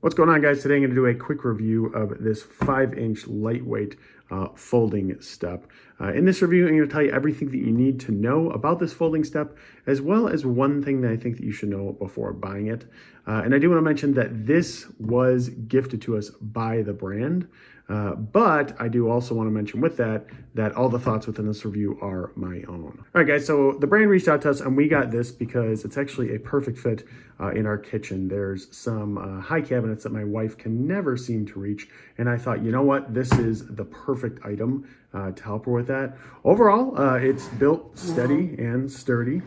What's going on, guys? Today I'm going to do a quick review of this 5-inch lightweight folding step. In this review, I'm going to tell you everything that you need to know about this folding step, as well as one thing that I think that you should know before buying it. And I do want to mention that this was gifted to us by the brand, but I do also want to mention with that all the thoughts within this review are my own. All right, guys, so the brand reached out to us and we got this because it's actually a perfect fit in our kitchen. There's some high cabinets that my wife can never seem to reach, and I thought, you know what, this is the perfect item to help her with that. Overall, it's built steady and sturdy.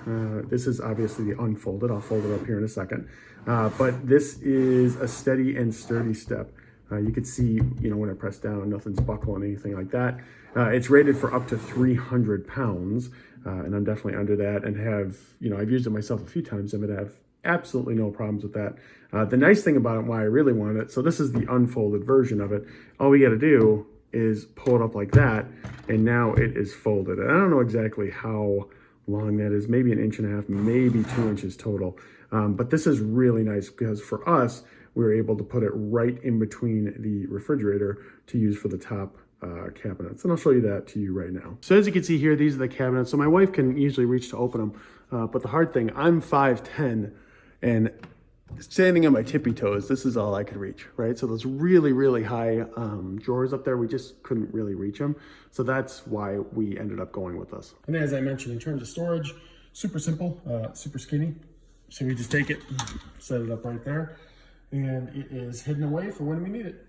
This is obviously the unfolded. I'll fold it up here in a second. But this is a steady and sturdy step. You can see, when I press down, nothing's buckling, anything like that. It's rated for up to 300 pounds, and I'm definitely under that, and have, I've used it myself a few times and have absolutely no problems with that. The nice thing about it, why I really want it, so this is the unfolded version of it. All we got to do is pull it up like that, and now it is folded. And I don't know exactly how long that is, maybe 1.5 inches, maybe 2 inches total. But this is really nice because for us, we were able to put it right in between the refrigerator to use for the top cabinets. And I'll show you that to you right now. So as you can see here, these are the cabinets. So my wife can usually reach to open them. But the hard thing, I'm 5'10", and standing on my tippy toes, this is all I could reach, right? So those really, really high drawers up there, we just couldn't really reach them. So that's why we ended up going with this. And as I mentioned, in terms of storage, super simple, super skinny. So we just take it, set it up right there, and it is hidden away for when we need it.